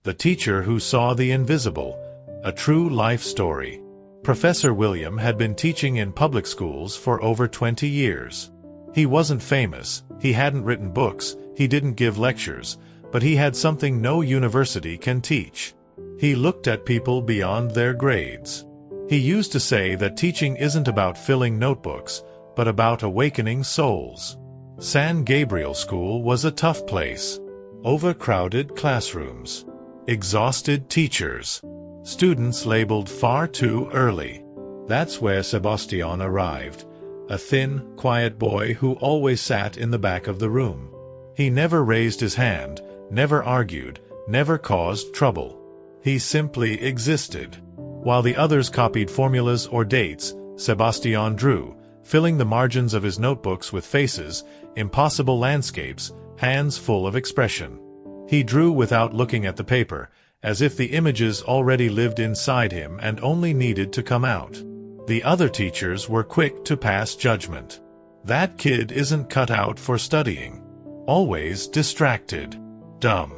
The Teacher Who Saw the Invisible, a true life story. Professor William had been teaching in public schools for over 20 years. He wasn't famous, he hadn't written books, he didn't give lectures, but he had something no university can teach. He looked at people beyond their grades. He used to say that teaching isn't about filling notebooks, but about awakening souls. San Gabriel School was a tough place. Overcrowded classrooms. Exhausted teachers. Students labeled far too early. That's where Sebastián arrived, a thin, quiet boy who always sat in the back of the room. He never raised his hand, never argued, never caused trouble. He simply existed. While the others copied formulas or dates, Sebastián drew, filling the margins of his notebooks with faces, impossible landscapes, hands full of expression. He drew without looking at the paper, as if the images already lived inside him and only needed to come out. The other teachers were quick to pass judgment. That kid isn't cut out for studying. Always distracted. Dumb.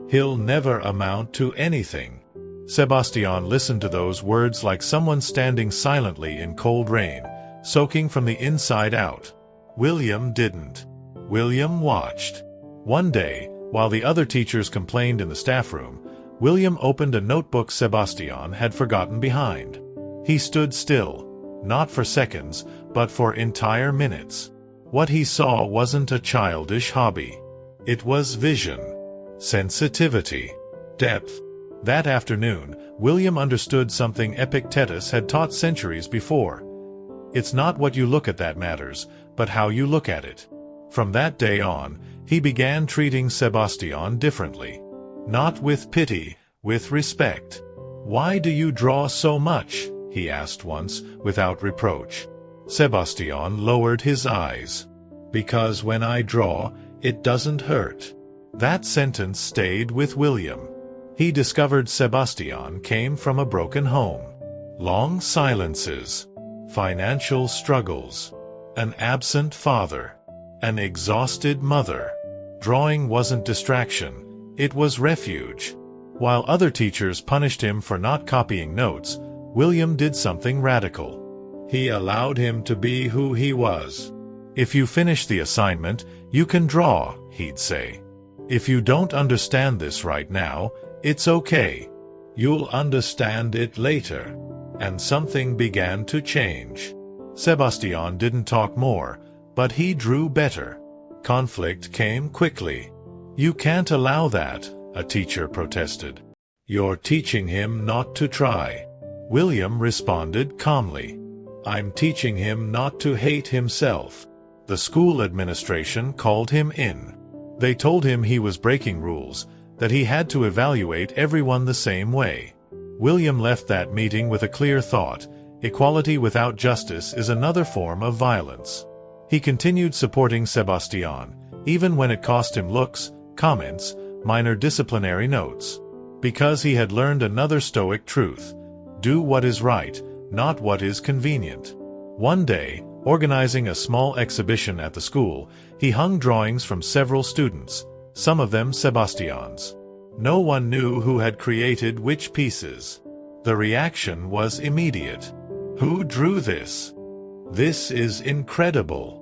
He'll never amount to anything. Sebastián listened to those words like someone standing silently in cold rain, soaking from the inside out. William didn't. William watched. One day, while the other teachers complained in the staff room, William opened a notebook Sebastián had forgotten behind. He stood still, not for seconds, but for entire minutes. What he saw wasn't a childish hobby. It was vision, sensitivity, depth. That afternoon, William understood something Epictetus had taught centuries before. It's not what you look at that matters, but how you look at it. From that day on, he began treating Sebastián differently. Not with pity, with respect. "Why do you draw so much?" he asked once, without reproach. Sebastián lowered his eyes. "Because when I draw, it doesn't hurt." That sentence stayed with William. He discovered Sebastián came from a broken home. Long silences. Financial struggles. An absent father. An exhausted mother. Drawing wasn't distraction. It was refuge. While other teachers punished him for not copying notes, William did something radical. He allowed him to be who he was. "If you finish the assignment, you can draw," he'd say. "If you don't understand this right now, it's okay. You'll understand it later." And something began to change. Sebastián didn't talk more, but he drew better. Conflict came quickly. "You can't allow that," a teacher protested. "You're teaching him not to try." William responded calmly. "I'm teaching him not to hate himself." The school administration called him in. They told him he was breaking rules, that he had to evaluate everyone the same way. William left that meeting with a clear thought: equality without justice is another form of violence. He continued supporting Sebastián, even when it cost him looks, comments, minor disciplinary notes. Because he had learned another Stoic truth: do what is right, not what is convenient. One day, organizing a small exhibition at the school, he hung drawings from several students, some of them Sebastián's. No one knew who had created which pieces. The reaction was immediate. "Who drew this? This is incredible.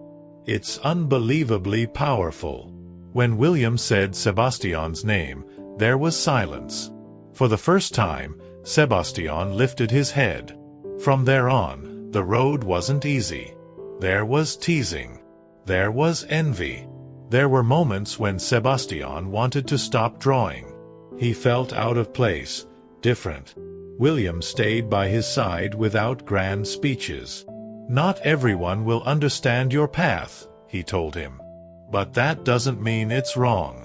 It's unbelievably powerful." When William said Sebastián's name, there was silence. For the first time, Sebastián lifted his head. From there on, the road wasn't easy. There was teasing. There was envy. There were moments when Sebastián wanted to stop drawing. He felt out of place, different. William stayed by his side without grand speeches. "Not everyone will understand your path," he told him. "But that doesn't mean it's wrong."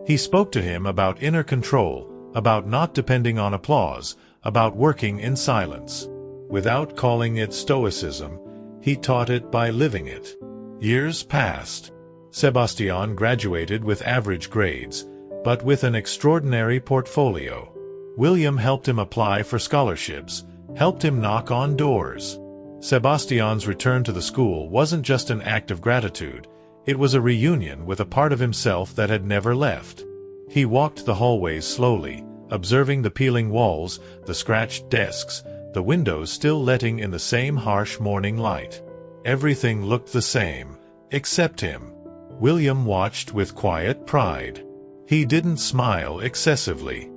He spoke to him about inner control, about not depending on applause, about working in silence. Without calling it Stoicism, he taught it by living it. Years passed. Sebastián graduated with average grades, but with an extraordinary portfolio. William helped him apply for scholarships, helped him knock on doors. Sebastián's return to the school wasn't just an act of gratitude, it was a reunion with a part of himself that had never left. He walked the hallways slowly, observing the peeling walls, the scratched desks, the windows still letting in the same harsh morning light. Everything looked the same, except him. William watched with quiet pride. He didn't smile excessively.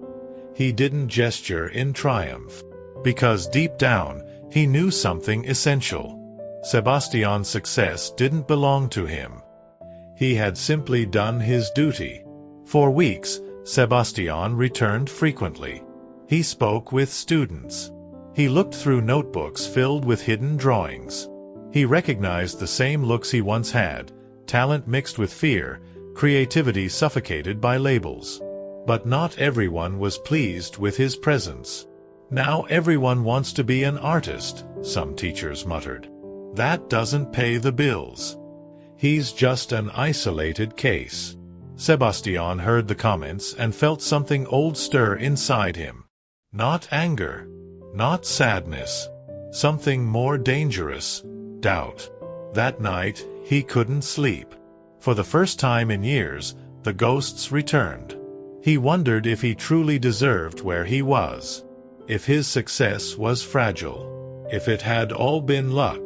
He didn't gesture in triumph. Because deep down, he knew something essential. Sebastián's success didn't belong to him. He had simply done his duty. For weeks, Sebastián returned frequently. He spoke with students. He looked through notebooks filled with hidden drawings. He recognized the same looks he once had, talent mixed with fear, creativity suffocated by labels. But not everyone was pleased with his presence. Now everyone wants to be an artist, some teachers muttered. That doesn't pay the bills. He's just an isolated case. Sebastián heard the comments and felt something old stir inside him. Not anger. Not sadness. Something more dangerous. Doubt. That night, he couldn't sleep. For the first time in years, the ghosts returned. He wondered if he truly deserved where he was. If his success was fragile. If it had all been luck.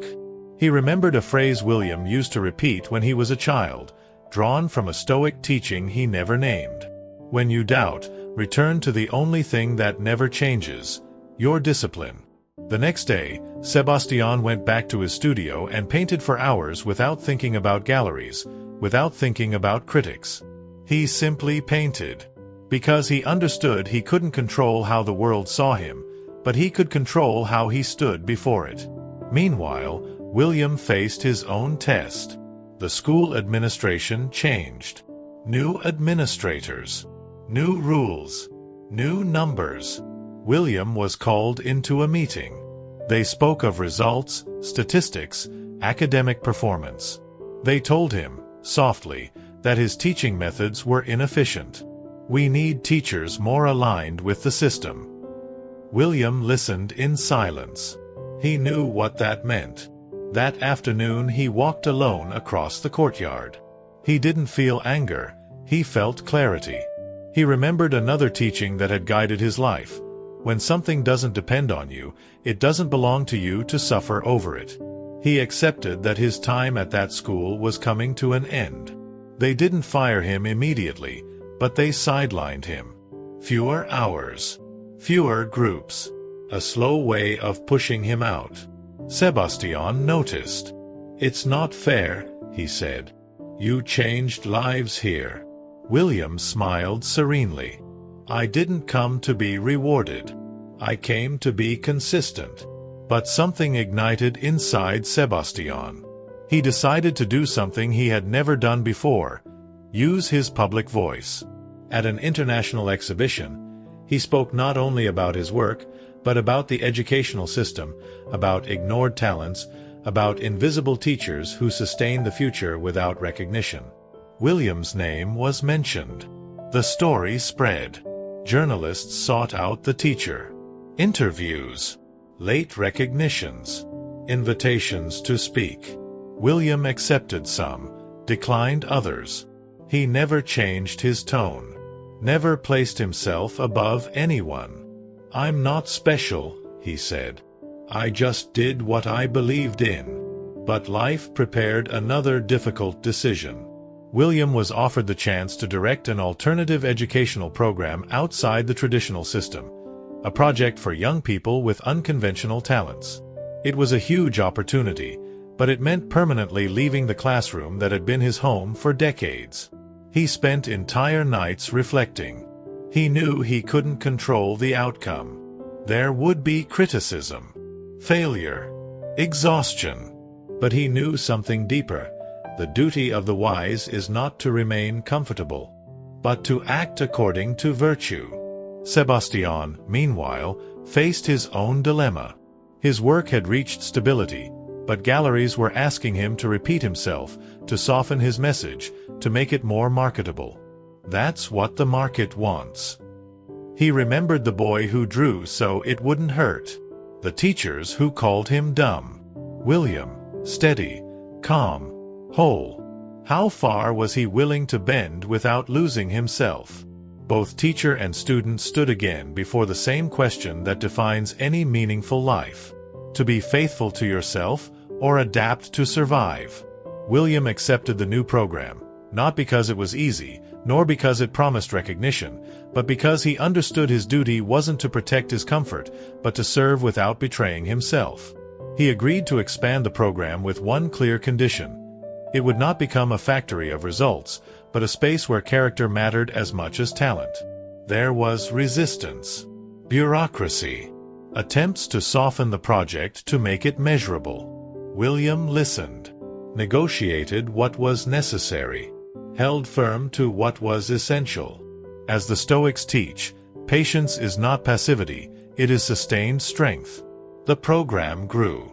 He remembered a phrase William used to repeat when he was a child, drawn from a Stoic teaching he never named. When you doubt, return to the only thing that never changes, your discipline. The next day, Sebastián went back to his studio and painted for hours without thinking about galleries, without thinking about critics. He simply painted. Because he understood he couldn't control how the world saw him, but he could control how he stood before it. Meanwhile, William faced his own test. The school administration changed. New administrators. New rules. New numbers. William was called into a meeting. They spoke of results, statistics, academic performance. They told him, softly, that his teaching methods were inefficient. We need teachers more aligned with the system. William listened in silence. He knew what that meant. That afternoon he walked alone across the courtyard. He didn't feel anger, he felt clarity. He remembered another teaching that had guided his life. When something doesn't depend on you, it doesn't belong to you to suffer over it. He accepted that his time at that school was coming to an end. They didn't fire him immediately, but they sidelined him. Fewer hours. Fewer groups. A slow way of pushing him out. Sebastián noticed. It's not fair, he said. You changed lives here. William smiled serenely. I didn't come to be rewarded. I came to be consistent. But something ignited inside Sebastián. He decided to do something he had never done before. Use his public voice. At an international exhibition, he spoke not only about his work, but about the educational system, about ignored talents, about invisible teachers who sustain the future without recognition. William's name was mentioned. The story spread. Journalists sought out the teacher. Interviews. Late recognitions. Invitations to speak. William accepted some, declined others. He never changed his tone. Never placed himself above anyone. I'm not special, he said. I just did what I believed in. But life prepared another difficult decision. William was offered the chance to direct an alternative educational program outside the traditional system, a project for young people with unconventional talents. It was a huge opportunity, but it meant permanently leaving the classroom that had been his home for decades. He spent entire nights reflecting. He knew he couldn't control the outcome. There would be criticism, failure, exhaustion. But he knew something deeper. The duty of the wise is not to remain comfortable, but to act according to virtue. Sebastián, meanwhile, faced his own dilemma. His work had reached stability, but galleries were asking him to repeat himself, to soften his message, to make it more marketable. That's what the market wants. He remembered the boy who drew so it wouldn't hurt. The teachers who called him dumb. William, steady, calm, whole. How far was he willing to bend without losing himself? Both teacher and student stood again before the same question that defines any meaningful life: to be faithful to yourself or adapt to survive. William accepted the new program, not because it was easy, nor because it promised recognition, but because he understood his duty wasn't to protect his comfort, but to serve without betraying himself. He agreed to expand the program with one clear condition: it would not become a factory of results, but a space where character mattered as much as talent. There was resistance, bureaucracy, attempts to soften the project to make it measurable. William listened, negotiated what was necessary, held firm to what was essential. As the Stoics teach, patience is not passivity, it is sustained strength. The program grew.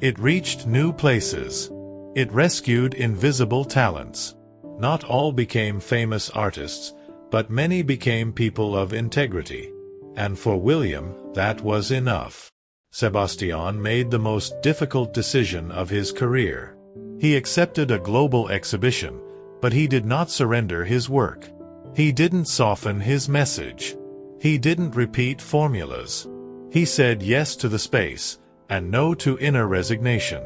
It reached new places. It rescued invisible talents. Not all became famous artists, but many became people of integrity. And for William, that was enough. Sebastián made the most difficult decision of his career. He accepted a global exhibition, but he did not surrender his work. He didn't soften his message. He didn't repeat formulas. He said yes to the space, and no to inner resignation.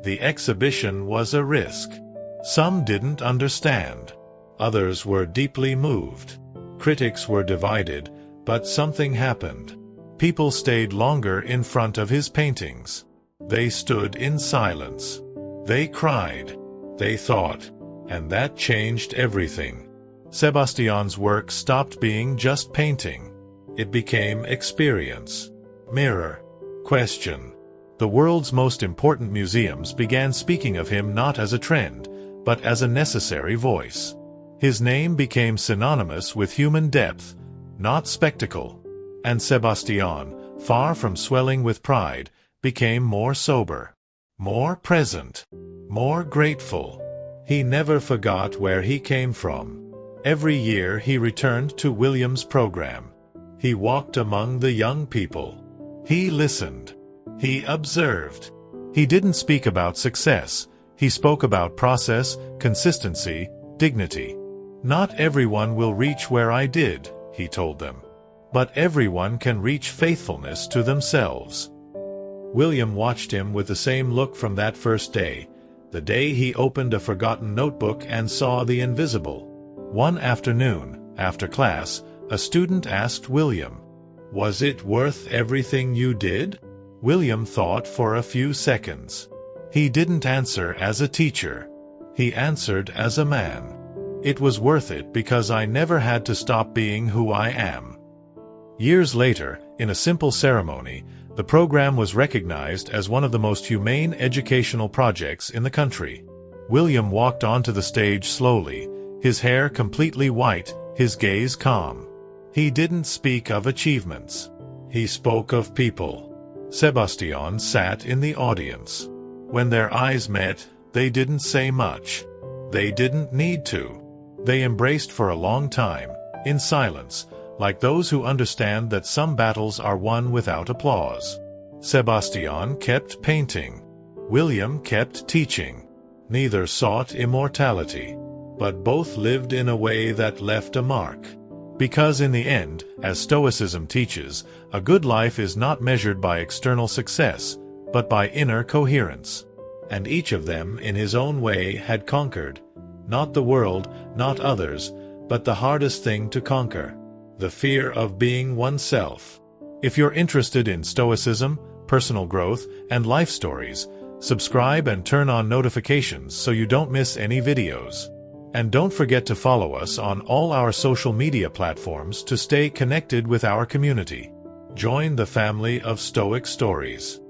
The exhibition was a risk. Some didn't understand. Others were deeply moved. Critics were divided, but something happened. People stayed longer in front of his paintings. They stood in silence. They cried. They thought. And that changed everything. Sebastián's work stopped being just painting. It became experience. Mirror. Question. The world's most important museums began speaking of him not as a trend, but as a necessary voice. His name became synonymous with human depth, not spectacle. And Sebastián, far from swelling with pride, became more sober, more present, more grateful. He never forgot where he came from. Every year he returned to William's program. He walked among the young people. He listened. He observed. He didn't speak about success. He spoke about process, consistency, dignity. Not everyone will reach where I did, he told them. But everyone can reach faithfulness to themselves. William watched him with the same look from that first day, the day he opened a forgotten notebook and saw the invisible. One afternoon, after class, a student asked William, "Was it worth everything you did?" William thought for a few seconds. He didn't answer as a teacher. He answered as a man. "It was worth it because I never had to stop being who I am." Years later, in a simple ceremony, the program was recognized as one of the most humane educational projects in the country. William walked onto the stage slowly, his hair completely white, his gaze calm. He didn't speak of achievements. He spoke of people. Sebastián sat in the audience. When their eyes met, they didn't say much. They didn't need to. They embraced for a long time, in silence, like those who understand that some battles are won without applause. Sebastián kept painting. William kept teaching. Neither sought immortality, but both lived in a way that left a mark. Because in the end, as Stoicism teaches, a good life is not measured by external success, but by inner coherence. And each of them, in his own way, had conquered, not the world, not others, but the hardest thing to conquer, the fear of being oneself. If you're interested in Stoicism, personal growth, and life stories, subscribe and turn on notifications so you don't miss any videos. And don't forget to follow us on all our social media platforms to stay connected with our community. Join the family of Stoic Stories.